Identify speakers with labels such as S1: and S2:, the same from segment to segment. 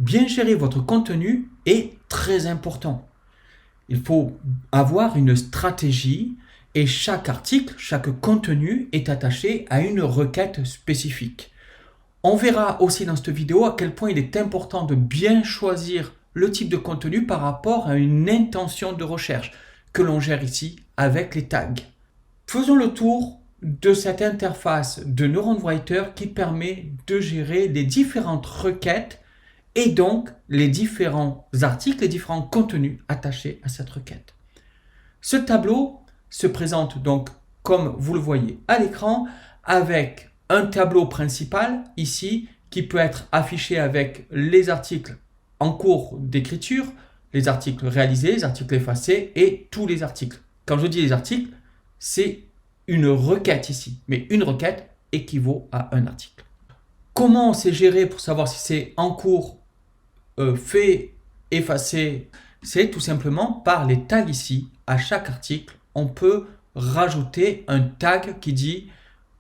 S1: Bien gérer votre contenu est très important. Il faut avoir une stratégie et chaque article, chaque contenu est attaché à une requête spécifique. On verra aussi dans cette vidéo à quel point il est important de bien choisir le type de contenu par rapport à une intention de recherche que l'on gère ici avec les tags. Faisons le tour de cette interface de NeuronWriter qui permet de gérer les différentes requêtes et donc les différents articles, les différents contenus attachés à cette requête. Ce tableau se présente donc comme vous le voyez à l'écran avec un tableau principal ici qui peut être affiché avec les articles en cours d'écriture, les articles réalisés, les articles effacés et tous les articles. Quand je dis les articles, c'est une requête ici, mais une requête équivaut à un article. Comment c'est géré pour savoir si c'est en cours, fait, effacé? C'est tout simplement par les tags ici. À chaque article, on peut rajouter un tag qui dit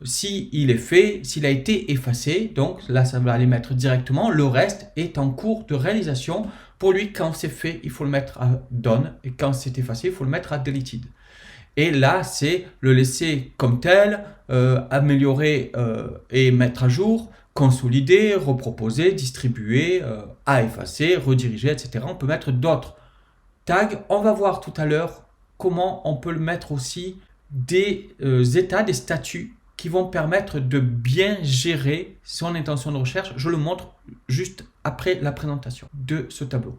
S1: s'il est fait, s'il a été effacé. Donc là, ça va aller mettre directement. Le reste est en cours de réalisation. Pour lui, quand c'est fait, il faut le mettre à done. Et quand c'est effacé, il faut le mettre à deleted. Et là, c'est le laisser comme tel, améliorer et mettre à jour, consolider, reproposer, distribuer, à effacer, rediriger, etc. On peut mettre d'autres tags. On va voir tout à l'heure comment on peut le mettre aussi des états, des statuts qui vont permettre de bien gérer son intention de recherche. Je le montre juste après la présentation de ce tableau.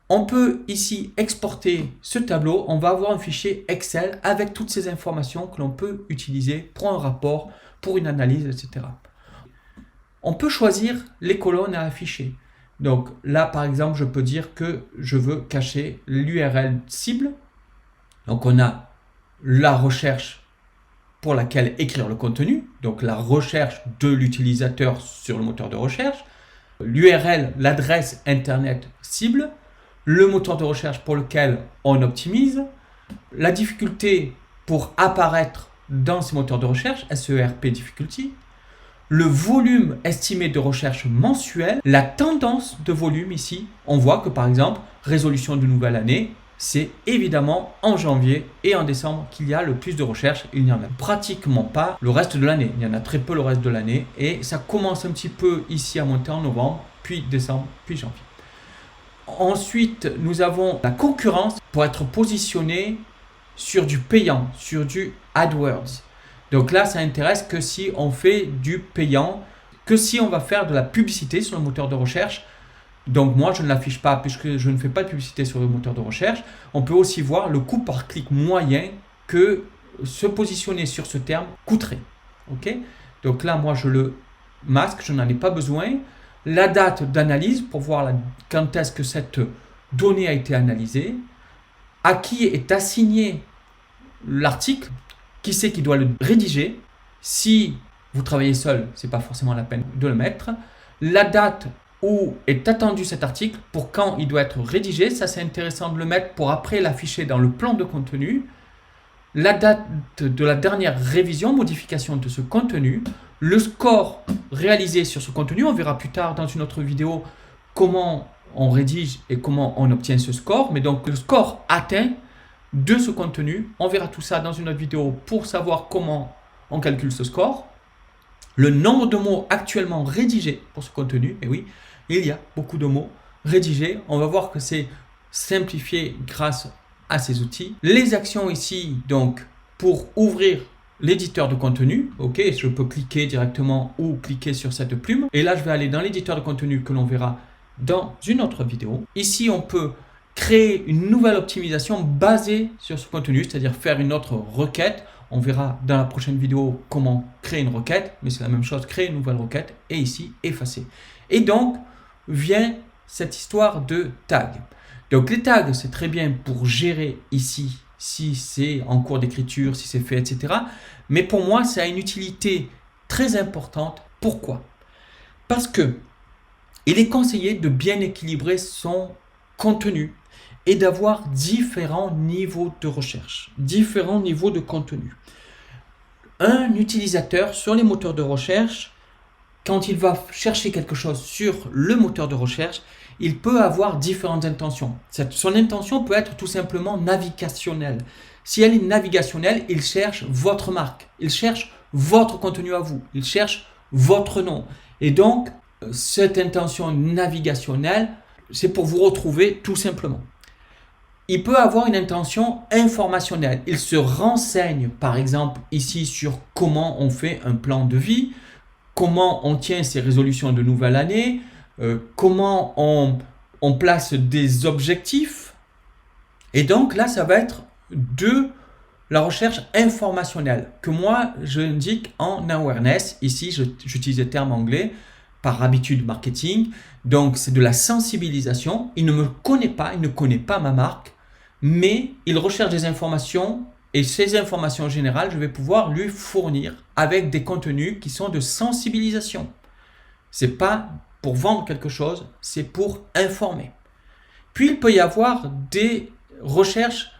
S1: On peut ici exporter ce tableau. On va avoir un fichier Excel avec toutes ces informations que l'on peut utiliser pour un rapport, pour une analyse, etc. On peut choisir les colonnes à afficher. Donc là, par exemple, je peux dire que je veux cacher l'URL cible. Donc on a la recherche pour laquelle écrire le contenu, donc la recherche de l'utilisateur sur le moteur de recherche, l'URL, l'adresse internet cible, le moteur de recherche pour lequel on optimise, la difficulté pour apparaître dans ces moteurs de recherche, SERP difficulty, le volume estimé de recherche mensuel, la tendance de volume ici. On voit que par exemple, résolution de nouvelle année, c'est évidemment en janvier et en décembre qu'il y a le plus de recherches. Il n'y en a pratiquement pas le reste de l'année. Il y en a très peu le reste de l'année et ça commence un petit peu ici à monter en novembre, puis décembre, puis janvier. Ensuite, nous avons la concurrence pour être positionné sur du payant, sur du AdWords. Donc là, ça intéresse que si on fait du payant, que si on va faire de la publicité sur le moteur de recherche. Donc moi, je ne l'affiche pas puisque je ne fais pas de publicité sur le moteur de recherche. On peut aussi voir le coût par clic moyen que se positionner sur ce terme coûterait. Ok? Donc là, moi, je le masque, je n'en ai pas besoin. La date d'analyse pour voir quand est-ce que cette donnée a été analysée, à qui est assigné l'article, qui c'est qui doit le rédiger. Si vous travaillez seul, ce n'est pas forcément la peine de le mettre. La date où est attendu cet article, pour quand il doit être rédigé, ça c'est intéressant de le mettre pour après l'afficher dans le plan de contenu. La date de la dernière révision, modification de ce contenu, le score réalisé sur ce contenu. On verra plus tard dans une autre vidéo comment on rédige et comment on obtient ce score. Mais donc le score atteint de ce contenu, on verra tout ça dans une autre vidéo pour savoir comment on calcule ce score. Le nombre de mots actuellement rédigés pour ce contenu, et oui, il y a beaucoup de mots rédigés. On va voir que c'est simplifié grâce à ces outils. Les actions ici, donc, pour ouvrir l'éditeur de contenu. Ok, je peux cliquer directement ou cliquer sur cette plume. Et là, je vais aller dans l'éditeur de contenu que l'on verra dans une autre vidéo. Ici, on peut créer une nouvelle optimisation basée sur ce contenu, c'est-à-dire faire une autre requête. On verra dans la prochaine vidéo comment créer une requête, mais c'est la même chose, créer une nouvelle requête et ici, effacer. Et donc, vient cette histoire de tag. Donc, les tags, c'est très bien pour gérer ici, si c'est en cours d'écriture, si c'est fait, etc. Mais pour moi, ça a une utilité très importante. Pourquoi? Parce que il est conseillé de bien équilibrer son contenu et d'avoir différents niveaux de recherche, différents niveaux de contenu. Un utilisateur sur les moteurs de recherche, quand il va chercher quelque chose sur le moteur de recherche, il peut avoir différentes intentions. Son intention peut être tout simplement navigationnelle. Si elle est navigationnelle, il cherche votre marque, il cherche votre contenu à vous, il cherche votre nom. Et donc, cette intention navigationnelle, c'est pour vous retrouver tout simplement. Il peut avoir une intention informationnelle. Il se renseigne, par exemple, ici sur comment on fait un plan de vie, comment on tient ses résolutions de nouvelle année, comment on place des objectifs. Et donc là, ça va être de la recherche informationnelle que moi, j'indique en awareness. Ici, j'utilise le terme anglais par habitude marketing. Donc, c'est de la sensibilisation. Il ne me connaît pas, il ne connaît pas ma marque, mais il recherche des informations et ces informations générales, je vais pouvoir lui fournir avec des contenus qui sont de sensibilisation. Ce n'est pas pour vendre quelque chose, c'est pour informer. Puis, il peut y avoir des recherches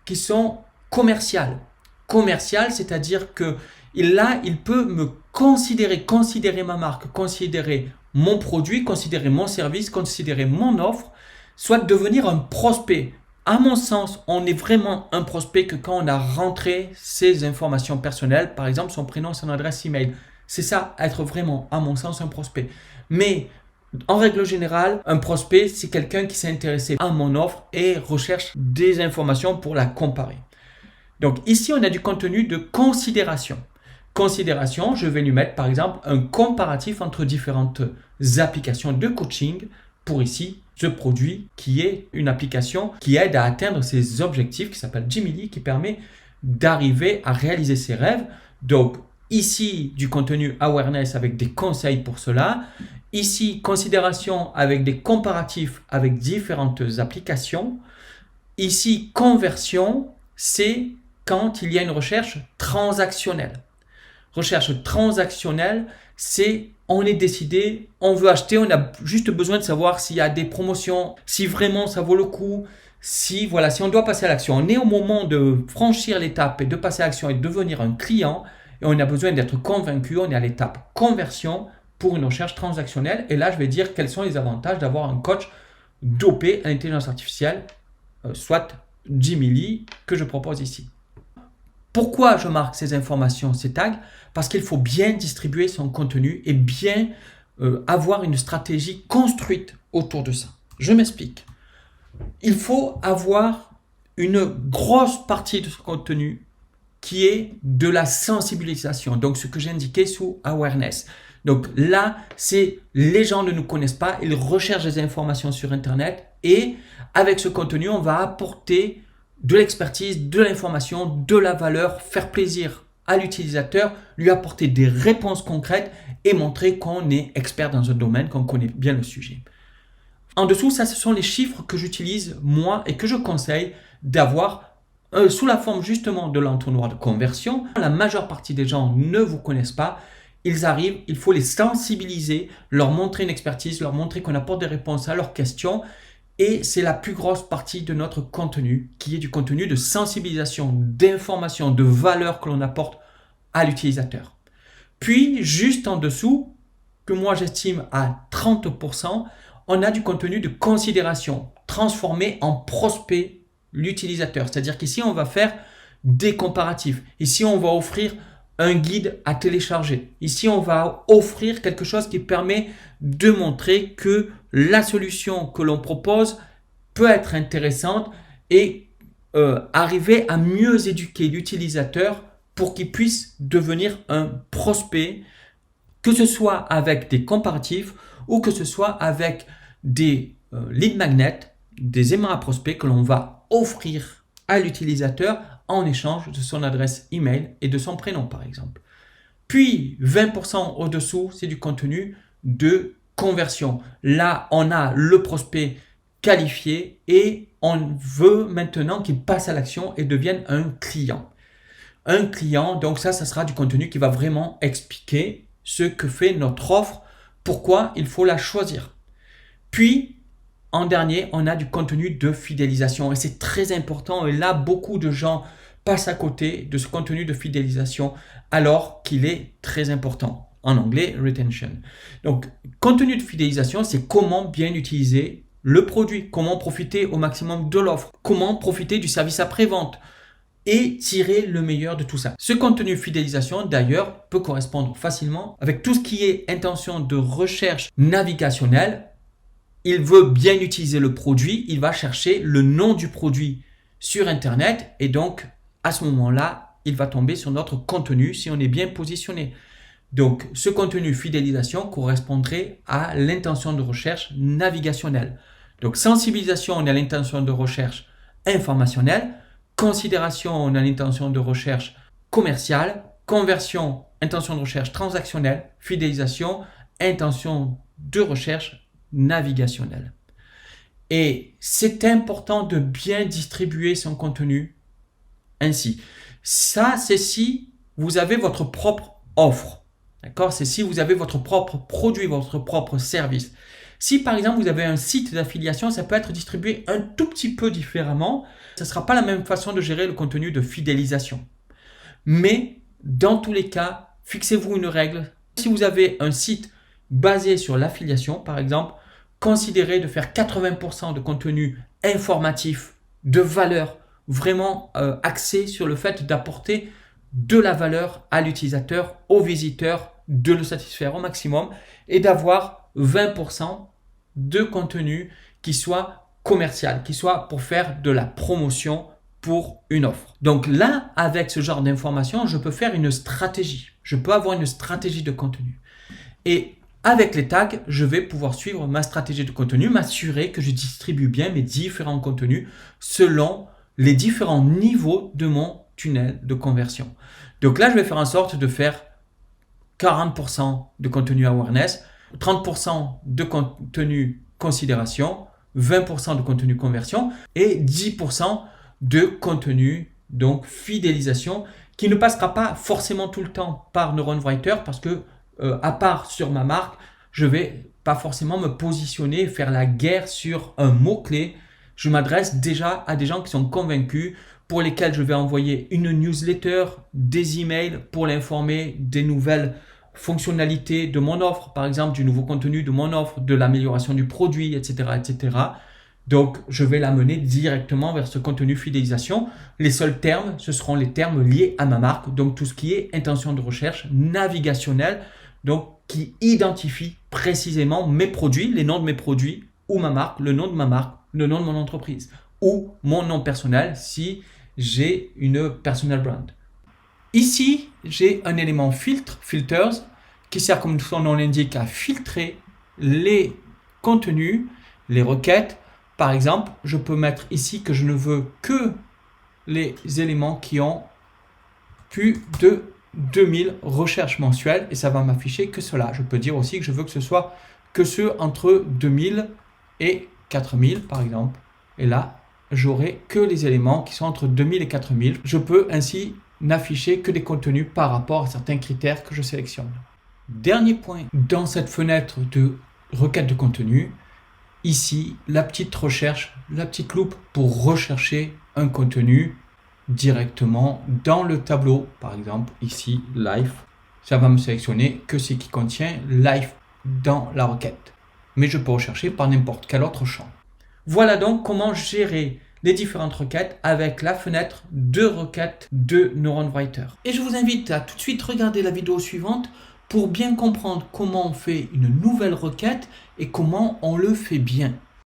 S1: qui sont commerciales. Commerciales, c'est-à-dire que là, il peut me considérer ma marque, considérer mon produit, considérer mon service, considérer mon offre, soit devenir un prospect. À mon sens, on est vraiment un prospect que quand on a rentré ses informations personnelles, par exemple son prénom, son adresse email. C'est ça, être vraiment, à mon sens, un prospect. Mais en règle générale, un prospect, c'est quelqu'un qui s'est intéressé à mon offre et recherche des informations pour la comparer. Donc ici, on a du contenu de considération. Considération, je vais lui mettre par exemple un comparatif entre différentes applications de coaching pour ici ce produit qui est une application qui aide à atteindre ses objectifs qui s'appelle Jimmy qui permet d'arriver à réaliser ses rêves. Donc ici du contenu awareness avec des conseils pour cela. Ici considération avec des comparatifs avec différentes applications. Ici conversion, c'est quand il y a une recherche transactionnelle. Recherche transactionnelle, c'est on est décidé, on veut acheter, on a juste besoin de savoir s'il y a des promotions, si vraiment ça vaut le coup, si on doit passer à l'action. On est au moment de franchir l'étape et de passer à l'action et de devenir un client et on a besoin d'être convaincu, on est à l'étape conversion pour une recherche transactionnelle. Et là, je vais dire quels sont les avantages d'avoir un coach dopé à l'intelligence artificielle, soit Jimmy Lee, que je propose ici. Pourquoi je marque ces informations, ces tags? Parce qu'il faut bien distribuer son contenu et bien avoir une stratégie construite autour de ça. Je m'explique. Il faut avoir une grosse partie de ce contenu qui est de la sensibilisation. Donc, ce que j'ai indiqué sous awareness. Donc là, c'est les gens ne nous connaissent pas, ils recherchent des informations sur Internet et avec ce contenu, on va apporter de l'expertise, de l'information, de la valeur, faire plaisir à l'utilisateur, lui apporter des réponses concrètes et montrer qu'on est expert dans un domaine, qu'on connaît bien le sujet. En dessous, ça, ce sont les chiffres que j'utilise moi et que je conseille d'avoir sous la forme justement de l'entonnoir de conversion. La majeure partie des gens ne vous connaissent pas. Ils arrivent, il faut les sensibiliser, leur montrer une expertise, leur montrer qu'on apporte des réponses à leurs questions. Et c'est la plus grosse partie de notre contenu, qui est du contenu de sensibilisation, d'information, de valeur que l'on apporte à l'utilisateur. Puis, juste en dessous, que moi j'estime à 30%, on a du contenu de considération, transformé en prospect l'utilisateur. C'est-à-dire qu'ici, on va faire des comparatifs. Ici, on va offrir un guide à télécharger. Ici, on va offrir quelque chose qui permet de montrer que la solution que l'on propose peut être intéressante et arriver à mieux éduquer l'utilisateur pour qu'il puisse devenir un prospect, que ce soit avec des comparatifs ou que ce soit avec des lead magnets, des aimants à prospects que l'on va offrir à l'utilisateur en échange de son adresse email et de son prénom par exemple. Puis 20% au-dessous, c'est du contenu de conversion. Là, on a le prospect qualifié et on veut maintenant qu'il passe à l'action et devienne un client. Un client, donc ça sera du contenu qui va vraiment expliquer ce que fait notre offre, pourquoi il faut la choisir. Puis, en dernier, on a du contenu de fidélisation et c'est très important et là, beaucoup de gens passent à côté de ce contenu de fidélisation alors qu'il est très important. en anglais retention. Donc, contenu de fidélisation, c'est comment bien utiliser le produit, comment profiter au maximum de l'offre, comment profiter du service après-vente et tirer le meilleur de tout ça. Ce contenu fidélisation, d'ailleurs, peut correspondre facilement avec tout ce qui est intention de recherche navigationnelle. Il veut bien utiliser le produit, il va chercher le nom du produit sur Internet et donc, à ce moment-là, il va tomber sur notre contenu si on est bien positionné. Donc, ce contenu fidélisation correspondrait à l'intention de recherche navigationnelle. Donc, sensibilisation, on a l'intention de recherche informationnelle. Considération, on a l'intention de recherche commerciale. Conversion, intention de recherche transactionnelle. Fidélisation, intention de recherche navigationnelle. Et c'est important de bien distribuer son contenu ainsi. Ça, c'est si vous avez votre propre offre. D'accord? C'est si vous avez votre propre produit, votre propre service. Si par exemple vous avez un site d'affiliation, ça peut être distribué un tout petit peu différemment. Ce ne sera pas la même façon de gérer le contenu de fidélisation. Mais dans tous les cas, fixez-vous une règle. Si vous avez un site basé sur l'affiliation, par exemple, considérez de faire 80% de contenu informatif, de valeur, vraiment axé sur le fait d'apporter de la valeur à l'utilisateur, au visiteur, de le satisfaire au maximum et d'avoir 20% de contenu qui soit commercial, qui soit pour faire de la promotion pour une offre. Donc là, avec ce genre d'informations, je peux faire une stratégie. Je peux avoir une stratégie de contenu. Et avec les tags, je vais pouvoir suivre ma stratégie de contenu, m'assurer que je distribue bien mes différents contenus selon les différents niveaux de mon tunnel de conversion. Donc là, je vais faire en sorte de faire 40% de contenu awareness, 30% de contenu considération, 20% de contenu conversion et 10% de contenu donc fidélisation qui ne passera pas forcément tout le temps par NeuronWriter parce que à part sur ma marque, je vais pas forcément me positionner et faire la guerre sur un mot-clé. Je m'adresse déjà à des gens qui sont convaincus, pour lesquels je vais envoyer une newsletter, des emails pour l'informer des nouvelles fonctionnalités de mon offre, par exemple du nouveau contenu de mon offre, de l'amélioration du produit, etc., etc. Donc, je vais l'amener directement vers ce contenu fidélisation. Les seuls termes, ce seront les termes liés à ma marque, donc tout ce qui est intention de recherche navigationnelle, donc qui identifie précisément mes produits, les noms de mes produits, ou ma marque, le nom de ma marque, le nom de mon entreprise, ou mon nom personnel si j'ai une personal brand. Ici, j'ai un élément filtre, filters, qui sert comme son nom l'indique à filtrer les contenus, les requêtes. Par exemple, je peux mettre ici que je ne veux que les éléments qui ont plus de 2000 recherches mensuelles et ça va m'afficher que cela. Je peux dire aussi que je veux que ce soit que ceux entre 2000 et 4000 par exemple. Et là, j'aurai que les éléments qui sont entre 2000 et 4000. Je peux ainsi n'afficher que des contenus par rapport à certains critères que je sélectionne. Dernier point, dans cette fenêtre de requête de contenu, ici, la petite recherche, la petite loupe pour rechercher un contenu directement dans le tableau. Par exemple, ici, live, ça va me sélectionner que ce qui contient live dans la requête. Mais je peux rechercher par n'importe quel autre champ. Voilà donc comment gérer les différentes requêtes avec la fenêtre de requête de NeuronWriter. Et je vous invite à tout de suite regarder la vidéo suivante pour bien comprendre comment on fait une nouvelle requête et comment on le fait bien.